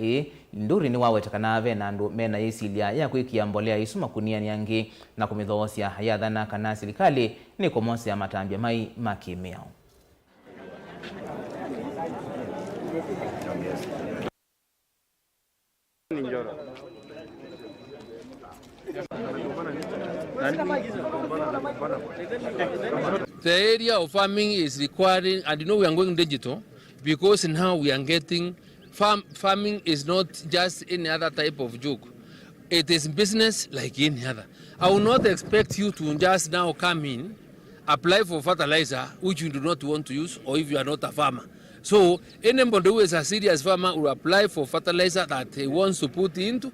nduri ni wawetakana na andu mena isilia ya kwikia mbolea isuma kunia nyangi na kumidhosia ya dhana kana silikali ni komosi ya matambia mai makimiao. The area of farming is requiring, and we are going digital because now we are getting farming is not just any other type of joke. It is business like any other. I will not expect you to just now come in, apply for fertilizer which you do not want to use, or if you are not a farmer. So anybody who is a serious farmer will apply for fertilizer that he wants to put into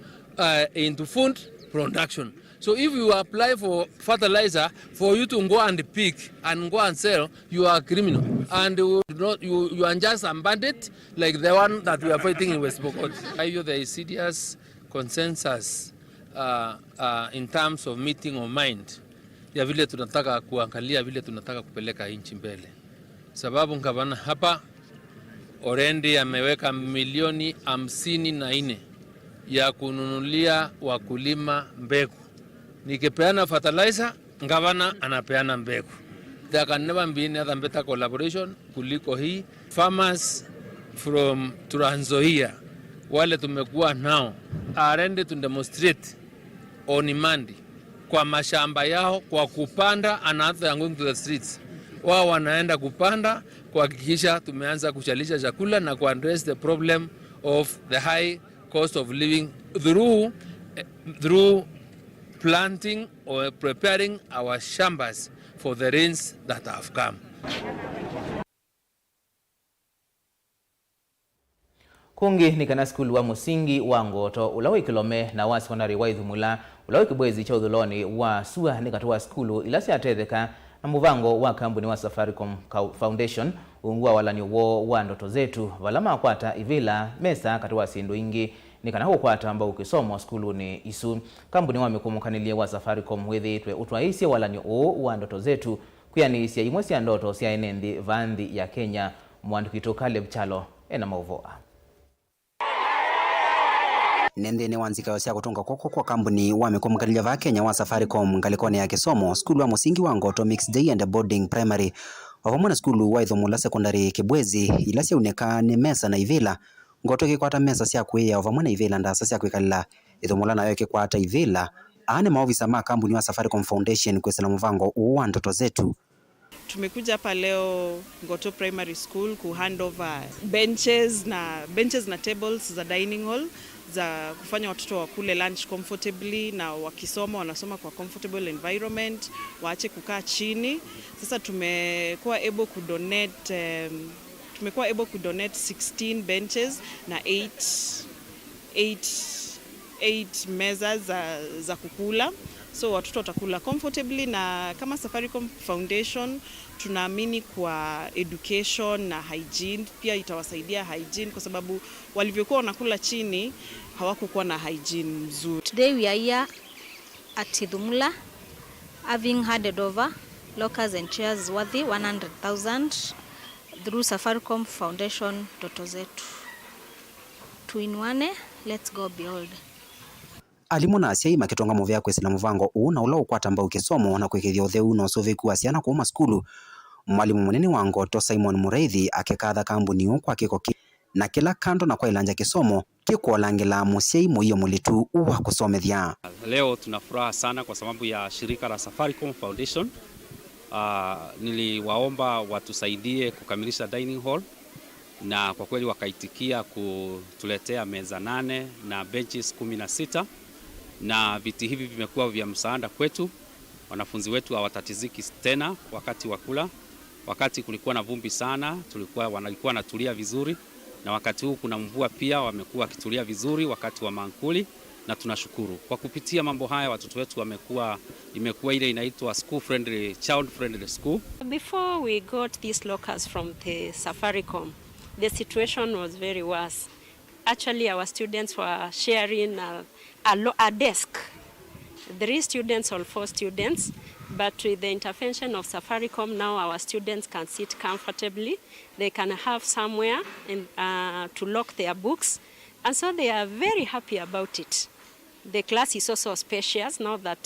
food production. So if you apply for fertilizer for you to go and pick and go and sell, you are a criminal. And you are just a bandit like the one that we are fighting in West Pokot. There is serious consensus in terms of meeting of mind ya vile tunataka kuangalia vile tunataka kupeleka nchi mbele. Sababu ngavana hapa Orendi ameweka milioni 54 ya kununulia wakulima mbegu. Nikipeana fertilizer, ngavana anapeana mbegu. There can never be any other better collaboration kuliko hii. Farmers from Trans Nzoia wale tumekuwa nao are ready to demonstrate on demand kwa mashamba yao kwa kupanda, and they are going to the streets. Wao wanaenda kupanda kuhakikisha tumeanza kuchalisha chakula na ku address the problem of the high cost of living through planting or preparing our shambas for the rains that have come. Kungi ni kana skulu wa musingi wa Ngoto ulawe kilome na wa sekondari wa Ithumula ulawe kibwezi cha udhuloni wa sua ni katuwa skulu ilasi atetheka na muvango wa kampuni wa Safaricom Foundation ungua walani uwo wa ndoto zetu walama kwata ivila mesa katuwa sindu ingi ni kana hukwata ambao ukisomo skulu ni isu kampuni wa mikumukanilie wa Safaricom wethitwe utwaisia walani uwo wa ndoto zetu kuyanisia imwesi ya ndoto siya enendi vandhi ya Kenya mwandukito Caleb Chalo ena MAUVOO. Nende wanzika cia kutunga koko kwa kampuni wa mikumukanilia va Kenya wa Safaricom ngalikone ya kisomo skulu wa musingi wa Ngoto Mixed Day and Boarding Primary wavamona skulu wa Ithumula Secondary Kibwezi ila cia uneka ni mesa na ivila Ngoto kikwata mesa cia kuia wavamona ivila ndasa cia kwikalila Ithumula nayo kikwata ivila ane maofisa ma kampuni wa Safaricom Foundation kwesela mvango wa ndoto zetu. Tumekuja hapa leo Ngoto Primary School ku hand over benches na tables za dining hall za kufanya watoto wakule lunch comfortably na wakisoma wanasoma kwa comfortable environment, waache kukaa chini. Sasa tumekuwa able ku donate 16 benches na 8 meza za kukula. So watoto watakula comfortably, na kama Safaricom Foundation tunaamini kwa education na hygiene pia itawasaidia hygiene, kwa sababu walivyokuwa wanakula chini hawakukuwa na hygiene mzuri. Today we are here at Ithumula having handed over lockers and chairs worth 100,000 through Safaricom Foundation ndoto zetu. 2 in 1, let's go beyond. Alimona asia makitonga movya kwesela mvango na ula ukwata ambao kisomo na kwekethia utheu no soveku asiana kwa skulu. Mwalimu munene wa Ngoto Simon Mureithi akekatha kampuni kwa kiko na kila kando na kwa ilanja kisomo kikolangela musiai moyo mulitu wa kusomethia. Leo tunafuraha sana kwa sababu ya shirika la Safaricom Foundation. Niliwaomba watusaidie kukamilisha dining hall na kwa kweli wakaitikia kutuletea meza 8 na benches 16. Na viti hivi vimekuwa vya msaada kwetu. Wanafunzi wetu hawatatiziki tena wakati wa kula. Wakati kulikuwa na vumbi sana, walikuwa natulia vizuri, na wakati huu kuna mvua pia wamekuwa kitulia vizuri wakati wa mankuli, na tunashukuru. Kwa kupitia mambo haya watoto wetu imekuwa ile inaitwa school friendly, child friendly school. Before we got these lockers from the Safaricom, the situation was very worse. Actually, our students were sharing a desk. 3 students or 4 students, but with the intervention of Safaricom, now our students can sit comfortably. They can have somewhere to lock their books, and so they are very happy about it. The class is also spacious now that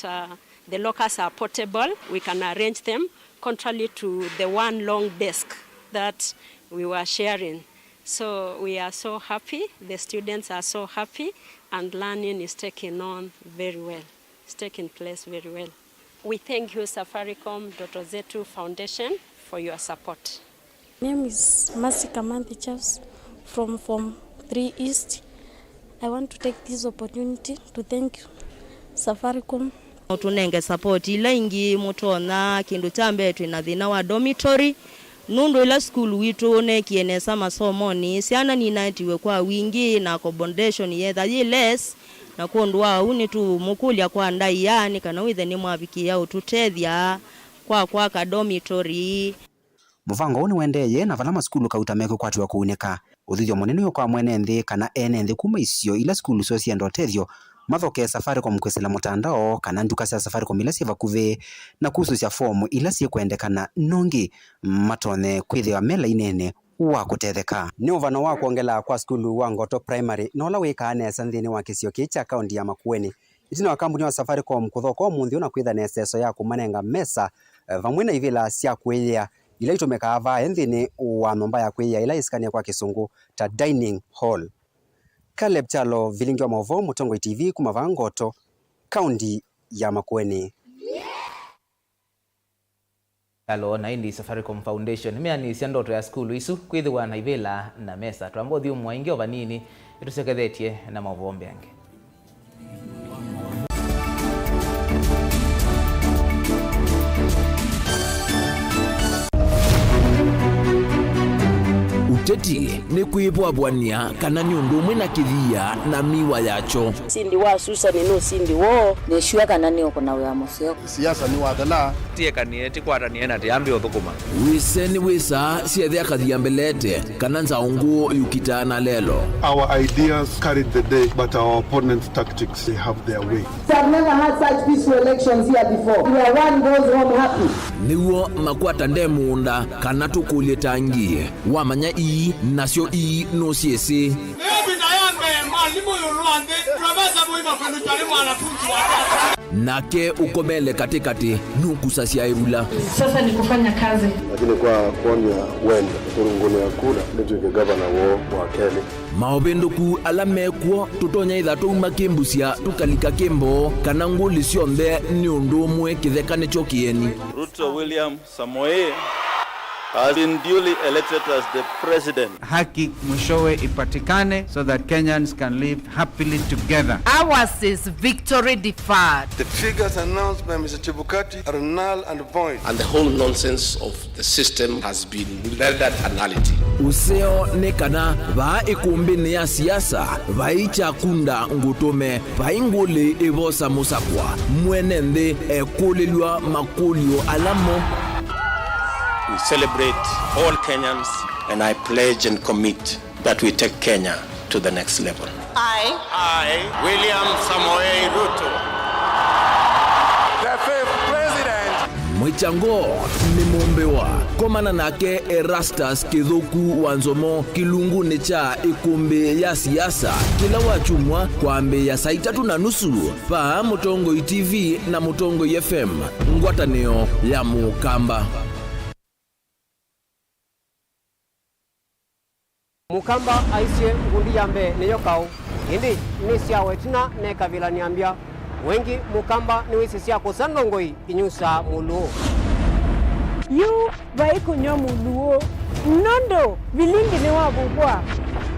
the lockers are portable. We can arrange them, contrary to the one long desk that we were sharing. So we are so happy, the students are so happy, and learning is taking on very well. It's taking place very well. We thank you, Safaricom Ndoto Zetu Foundation, for your support. My name is Mercy Kamanthi Charles from Form 3 East. I want to take this opportunity to thank Safaricom. Tunenge support ila ingi mutona kindu chambe twina thina wa dormitory nundu ila school witu ne kienesa masomo ni siana ni natiwe kwa wingi na accommodation yetha less na kondwa uni tu mukulia kwa ndai yani kana withe ni mwabikia ututethia kwa ka dormitory. Muvango ni wendeye na vala maskulu kautameko kwatiwa kuuneka uthithio munene kwa mwene nthi kana ene nthi kuma icio ila skulu so cia ndotethio mathoke Safaricom kwesela mutandao kana nduka cia Safaricom ila cia vakuve na kusu cia fomu ila cia kwendekana nongi matone kwithia mela inene wa kutetheka. Ni uvano wa kuongela kwa skulu wa Ngoto Primary nola wikaane santhini wa kisio kicha kaunti ya Makueni itina wa kampuni wa Safaricom kuthoko omunthi una kwitha neseso ya kumanenga mesa vamwe na ivila cia kwithia ila itumeka ava nthini wa nomba ya kwithia ila iskania kwa kisungu ta dining hall. Caleb Chalo, Vilingi wa MAUVOO Mutongo TV kumava Ngoto, kaunti ya Makueni. Chalo na indi Safaricom Foundation meani cia ndoto ya skulu isu kwithiwa na ivila na mesa twambothi umwaingi ovanini itusekethetie na MAUVOO mbeange. Uteti ni kuibwabwania kana ni undu umwe na kithia na miwa yacho. Sindi wa Susan no sindi wo ne shua kana ni okona wa museo. Siasa ni wadala tie kanieti kwata ni ena tiambi uthukuma. Wiseni wisa siethia kathia mbelete kana nzaungu yukitana lelo. Our ideas carried the day but our opponents' tactics they have their way. We have never had such peaceful elections here before. Where one goes home happy. Niwo makwata ndemunda kana tukulie tangie wamanya i nasio i no siese nake ukomele katikati nukusa sia irula. Sasa ni kufanya kazi, lakini kwa kuonya wenda kurunguni akura ndio gavana wa Kenya maobendoku alamekwo tutonya ithatu makimbusia tukalika kimbo kana nguli cionthe ni undu umwe kithekane chokieni. Ruto William Samoei has been duly elected as the president. Haki mwishowe ipatikane so that Kenyans can live happily together. Ours is victory deferred. The figures announced by Mr. Chebukati are null and void. And the whole nonsense of the system has been rendered anality. Useo nekana va ikumbini ya siasa vaicha kunda ngutume vainguli evosa musakwa mwenende ekulilwa makulio alamo. We celebrate all Kenyans and I pledge and commit that we take Kenya to the next level. I, William Samoei Ruto, the fifth president. Mwichango ni mumbewa komana nake Erastus Kithuku Wanzomo kilungu ni cha ikumbi ya siasa kila wachumwa kwa mbe ya saa 3:30 pa Mutongo TV na Mutongo FM ngwatanio ya Mukamba. Mukamba aisie ngundi yambe niyo kau indi ni cia wetina ne kavila niambia wengi Mukamba ni wisi cia kusandongoi inyusa muluo yu vai kunyo muluo nondo Vilingi ni wabugwa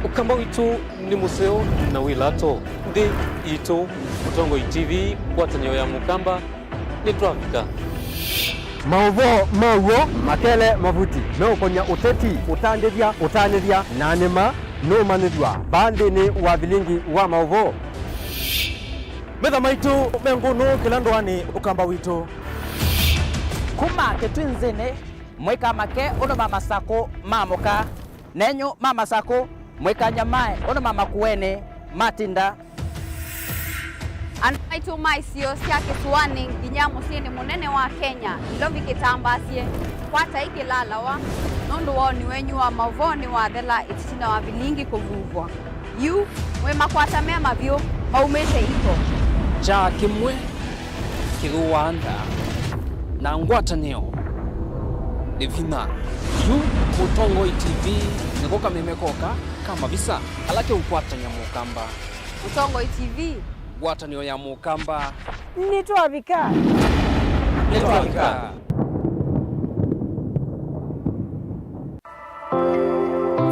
Ukamba witu ni museo na wilato ndi ito Mutongo TV kwatanyo ya Mukamba ni trafika. MAUVOO makele mavuti no konya uteti utandithia na nima no manithwa bandi ni wa Vilingi wa MAUVOO Metha maitu mengunu kila ndwani Ukamba witu kuma ketwinzene mweka make ono mama sako mamoka nenyo mama sako mweka nyamae ono mama kuene matinda Anaitu maisio cia kisuani nginya musini munene wa Kenya ilovi kitambasie kwata ikilalawa nundu woni wenyu wa MAUVOO ni wathela itina wa Vilingi kuvuvwa yu we makwata mema vyo maumete iko cha kimwe kiruanda na ngwatanio ni vina yu Mutongo TV nikoka memekoka kama visa alake ukwatanya Mukamba Mutongo TV ngwatanio ya Mukamba nitwavika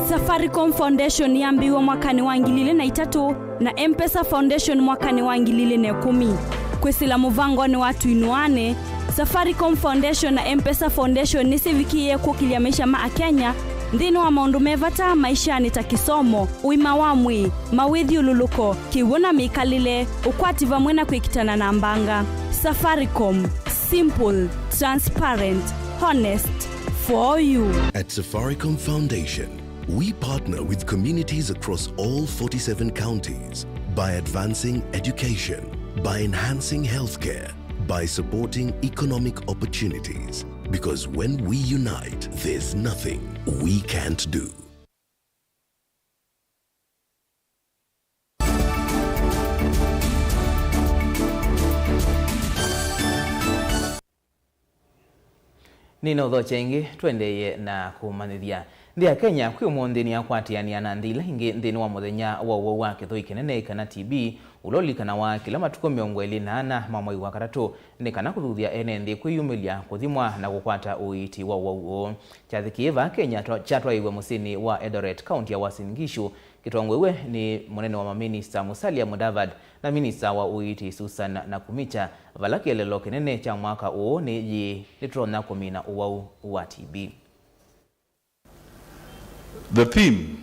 Safaricom Foundation yambiwa mwakani wa 2003 na M-Pesa Foundation mwakani wa 2010 kwesila muvango ni watu inuane. Safaricom Foundation na M-Pesa Foundation nisivikie kukilia maisha maa Kenya nthini wa maundu mevata maishani ta kisomo, uima wa mwi, mawithiululuko, kiwona mikalile, ukwati vamwe na kwikitana na mbanga. Safaricom, simple, transparent, honest, for you. At Safaricom Foundation, we partner with communities across all 47 counties by advancing education, by enhancing healthcare, by supporting economic opportunities. Because when we unite, there's nothing we can't do. Nino tho chengi twendeye na kumanithia ndia Kenya kwi umuthi ni akwatiania na nthila ingi nthini wa muthenya wa kithoi kinene kana TB uloli kana wa kila matuko 28 mamwe wa karatu ni kana kuthuthia ene nthi kwiyumilia kuthimwa na gukwata uiti wa chathikiva Kenya chatwaiwe musini wa Eldoret County ya Uasin Gishu kitongwewe ni munene wa maminista Musalia Mudavadi na minista wa uiti Susan Nakumicha valakielelo kinene cha mwaka uo ni ji litrona kumina uwau wa TB. The theme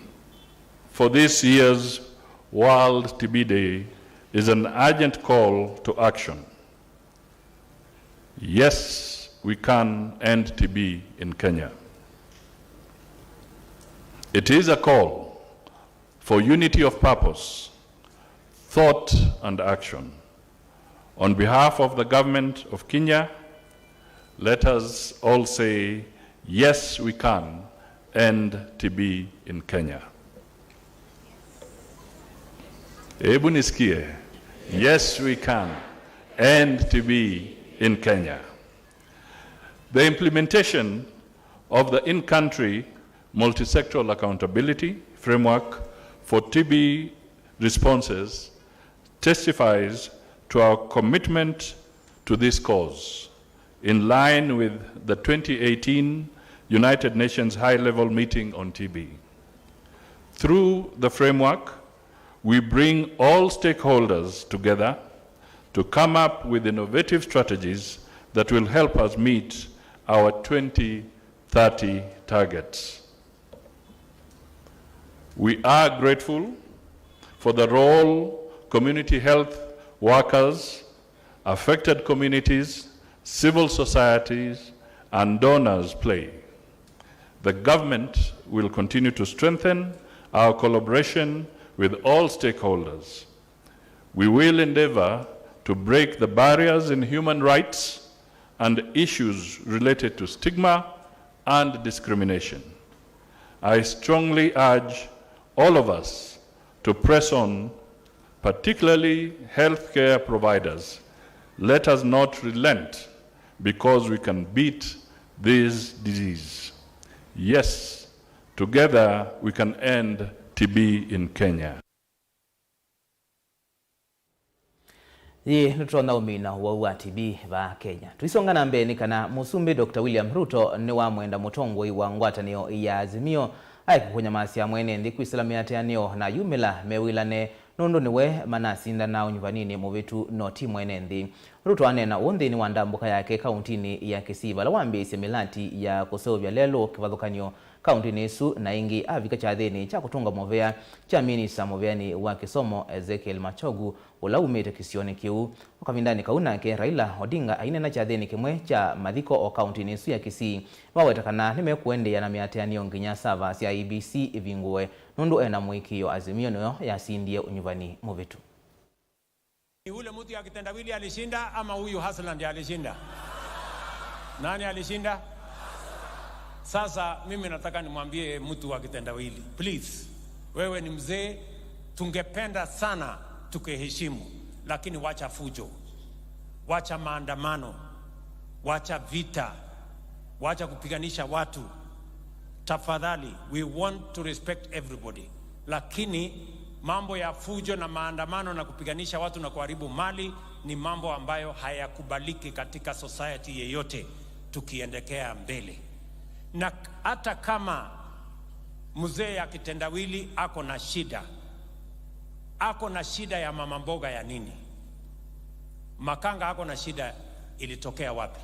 for this year's World TB Day is an urgent call to action. Yes, we can end TB in Kenya. It is a call for unity of purpose, thought and action. On behalf of the government of Kenya, let us all say, yes, we can end TB in Kenya. Hebu nisikie. Yes, we can end TB in Kenya. The implementation of the in-country multi-sectoral accountability framework for TB responses testifies to our commitment to this cause, in line with the 2018 United Nations High-Level Meeting on TB. Through the framework, we bring all stakeholders together to come up with innovative strategies that will help us meet our 2030 targets. We are grateful for the role community health workers, affected communities, civil societies, and donors play. The government will continue to strengthen our collaboration with all stakeholders. We will endeavor to break the barriers in human rights and issues related to stigma and discrimination. I strongly urge all of us to press on, particularly healthcare providers. Let us not relent because we can beat this disease. Yes, together we can end TB in Kenya. Ye nutrona umina wa TB va Kenya. Tuisonga na mbeni kana musumbi Dr. William Ruto ni wa mwenda mutongoi wa ngwatanio ya Azimio aikukunya masi ya mwene ndi kuislamia teanio na yumila mewilane nundu niwe manasinda na unyuvanini muvitu noti mwene ndi. Ruto anena undi ni wandambuka yake kauntini ya Kisiva la wambi isemilati ya kusovya lelo kivadhukanyo kauntini isu na ingi avika chathini cha kutunga movea cha minisa moveani wa kisomo Ezekiel Machogu ulaumite kisioni kiu. Wakavindani kaunake Raila Odinga aine chathini kimwe cha madhiko o kauntini isu ya Kisii wawetakana nimekuende ya na miateanio nginya sava sia IBC ivinguwe nundu ena muikio Azimio niyo ya sindie unyuvani muvitu. Ule mtu ya kitendawili alishinda ama huyu Hasland alishinda? Nani alishinda? Sasa mimi nataka nimwambie mtu wa kitendawili, please, wewe ni mzee, tungependa sana tukeheshimu, lakini wacha fujo, wacha maandamano, wacha vita, wacha kupiganisha watu. Tafadhali, we want to respect everybody, lakini mambo ya fujo na maandamano na kupiganisha watu na kuharibu mali ni mambo ambayo hayakubaliki katika society yeyote tukiendekea mbele. Na hata kama mzee ya kitendawili ako na shida ya mama mboga ya nini? Makanga ako na shida ilitokea wapi?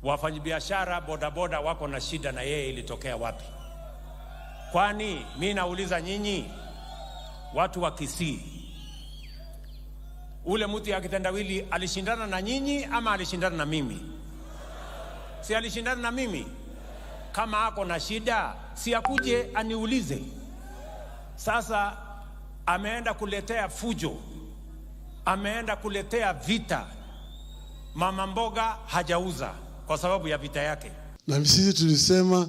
Wafanyabiashara bodaboda wako na shida na yeye ilitokea wapi? Kwani mimi nauliza nyinyi watu wa Kisii, ule mtu ya kitendawili alishindana na nyinyi ama alishindana na mimi? Si alishindana na mimi. Kama ako na shida si akuje aniulize. Sasa ameenda kuletea fujo, ameenda kuletea vita. Mama mboga hajauza kwa sababu ya vita yake. Na sisi tulisema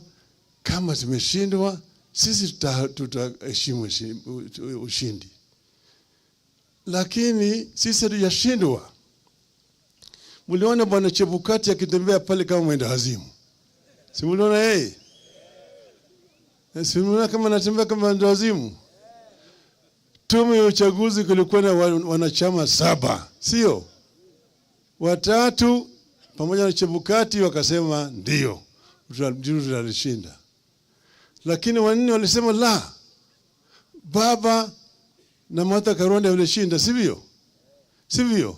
kama tumeshindwa, sisi tutaheshimu ushindi. Lakini sisi hatujashindwa. Mliona bwana Chebukati akitembea pale kama mwenda wazimu. Si mliona yeye? Si mliona kama anatembea kama mwenda wazimu? Tume ya uchaguzi kulikuwa na wanachama 7, sio? 3 pamoja na Chebukati wakasema ndio tutalishinda. Lakini 4 walisema la, baba na Martha Karua walishinda, sivyo? Sivyo?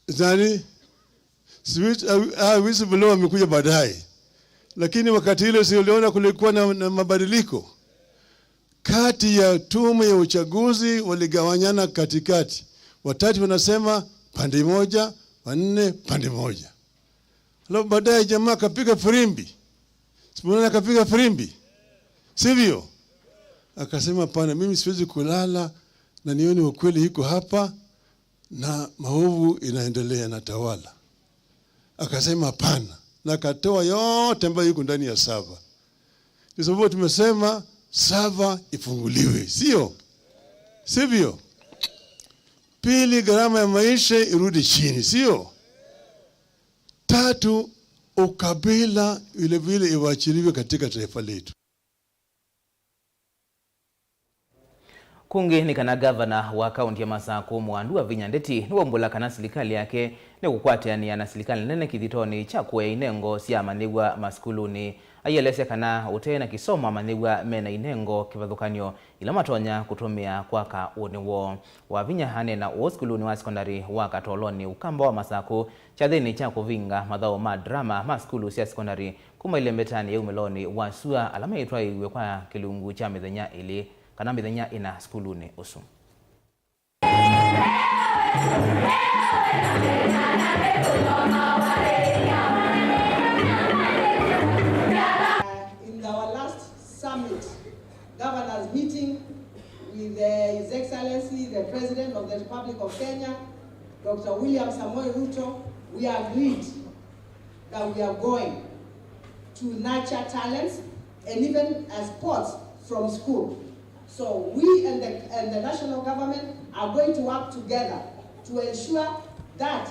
Zani whistleblower amekuja baadaye. Lakini wakati ile uliona kulikuwa na mabadiliko. Kati ya tume ya uchaguzi waligawanyana katikati. 3 wanasema pande moja, 4 pande moja. Leo baadaye jamaa akapiga firimbi. Simuona akapiga firimbi. Sivyo? Akasema pana, mimi siwezi kulala na nione ukweli iko hapa na maovu inaendelea na tawala. Akasema pana, na akatoa yote ambayo yuko ndani ya 7. Kwa sababu tumesema 7 ifunguliwe, sio? Sivyo? 2, gharama ya maisha irudi chini, sio? 3, ukabila vile vile iwaachiliwe katika taifa letu. Kungi ni kana gavana wa kaunti ya Masako Mwandu Vinyandeti ni wombula kana serikali yake ni kukwatiania na serikali nene kithitoni cha kuya inengo cia manigwa maskuluni. Ayelese kana utena kisoma manigwa mena inengo kivathukanio ila matonya kutumia kwaka uniwo wa vinya hane na uoskuluni wa sekondari wa Katoloni ukamba wa Masako chathini cha kuvinga mathao ma drama maskulu cia sekondari kuma ile mbetani ya umeloni wa sua alama itwa iwe kwa kilungu cha mithenya ili kana mithenya ina skuluni usu. In our last summit, governors meeting with His Excellency, the President of the Republic of Kenya, Dr. William Samoei Ruto, we agreed that we are going to nurture talents and even sports from school. So we and the national government are going to work together to ensure that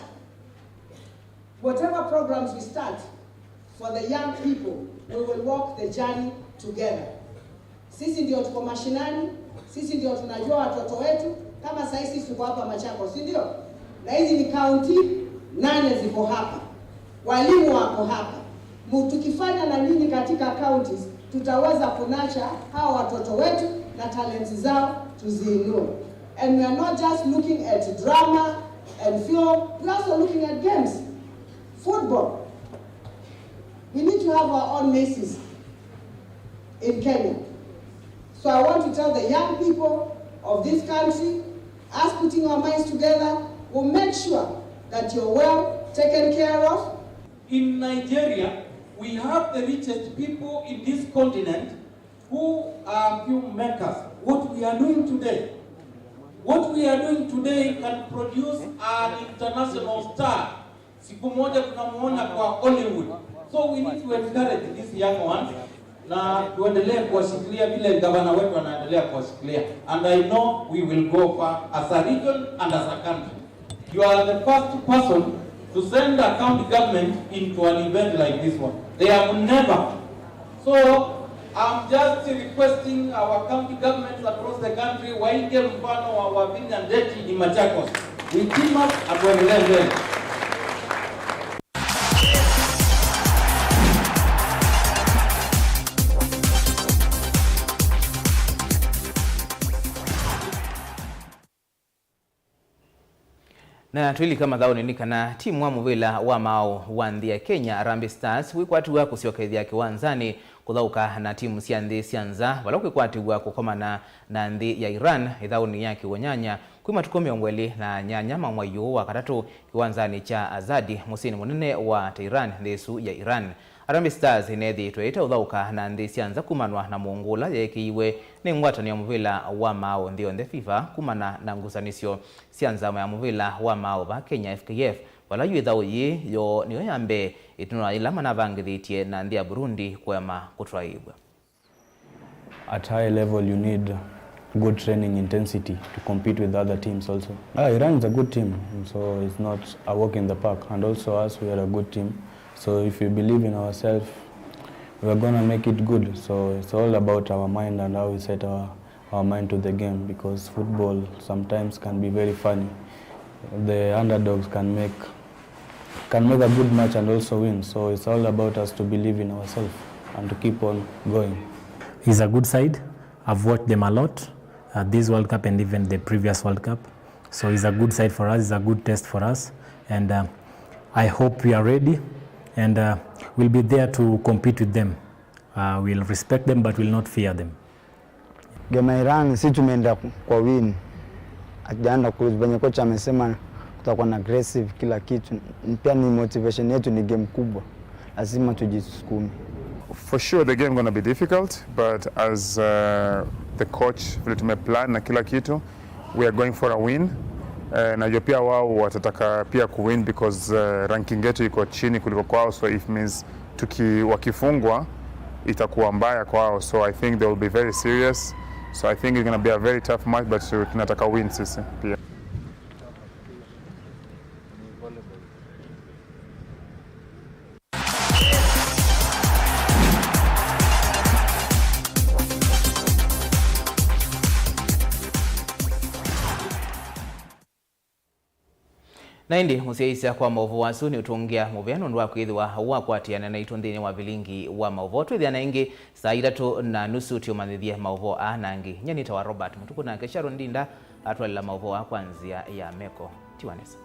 whatever programs we start for the young people, we will walk the journey together. Sisi ndio tuko mashinani, sisi ndio tunajua watoto wetu, kama sasa hivi tuko hapa Machakos, si ndio? Na hizi ni county 8 ziko hapa. Walimu wako hapa. Tukifanya na nini katika counties, tutaweza kunacha hawa watoto wetu na talents zao tuziinue. And we are not just looking at drama and film, we are also looking at games. Football. We need to have our own Macy's in Kenya. So I want to tell the young people of this country, us putting our minds together, will make sure that you're well taken care of. In Nigeria, we have the richest people in this continent who are filmmakers. What we are doing today can produce an international star. Siku moja tunamuona kwa Hollywood. So we need to encourage these young ones na tuendelee kuwashikilia vile gavana wetu anaendelea kuwashikilia. And I know we will go far as a region and as a country. You are the first person to send a county government into an event like this one. They have never. So I'm just requesting our county governments across the country waige mfano wa Vinyandeti in Machakos. We team up and tuendelee mbele. Na twili kama dhao ni kana timu wa muvila wa mao wandia Kenya Harambee Stars wikwatu wa kusiokethia kiwanzani kuthauka na timu cia nthi cia nza vala kwikwatigwa kukomana na nthi ya Iran ithauni ya kiwonyanya kwi matuko 28 mamwayo wa katatu kiwanzani cha Azadi musini munene wa Tehran nthesu ya Iran. Harambee Stars inethi tweita uthauka na nthi cia nza kumanwa na muungula yekiiwe ni ngwatanio muvila wa mao nthio nthe FIFA kumana na ngusanisio cia nzama ya muvila wa mao ba Kenya FKF wala yuithau yi yo niyo yambe itunwa ila manavangithitie na nthi ya Burundi kwema kutwaibwa. At high level you need good training intensity to compete with other teams also. Iran is a good team, so it's not a walk in the park, and also us, we are a good team. So if we believe in ourselves, we are gonna make it good. So it's all about our mind and how we set our mind to the game, because football sometimes can be very funny. The underdogs can make a good match and also win. So it's all about us to believe in ourselves and to keep on going. He's a good side. I've watched them a lot, this World Cup and even the previous World Cup. So he's a good side for us, it's a good test for us. And I hope we are ready and we'll be there to compete with them. We'll respect them but will not fear them. Game ya Iran si tumeenda kwa win. Akijaenda kwenye kocha amesema kutakuwa na aggressive kila kitu. Pia ni motivation yetu, ni game kubwa. Lazima tujisukume. For sure the game going to be difficult, but as the coach vile tumeplan na kila kitu, we are going for a win. Na pia wao watataka pia kuwin because ranking yetu iko chini kuliko kwao, so it means wakifungwa itakuwa mbaya kwao, so I think they will be very serious. So I think it's going to be a very tough match, but tunataka win sisi pia. Na indi musiaisia kwa MAUVOO ni utungia muveano ndwa kwithwa wa kwatiana na itunthini wa Vilingi wa MAUVOO twithiana ingi saa 3:30 tiumanithie MAUVOO nangi nyanita wa Robert Mutuku na Sharon Ndinda atwalila MAUVOO kwanzia ya Meko Tiwanesa.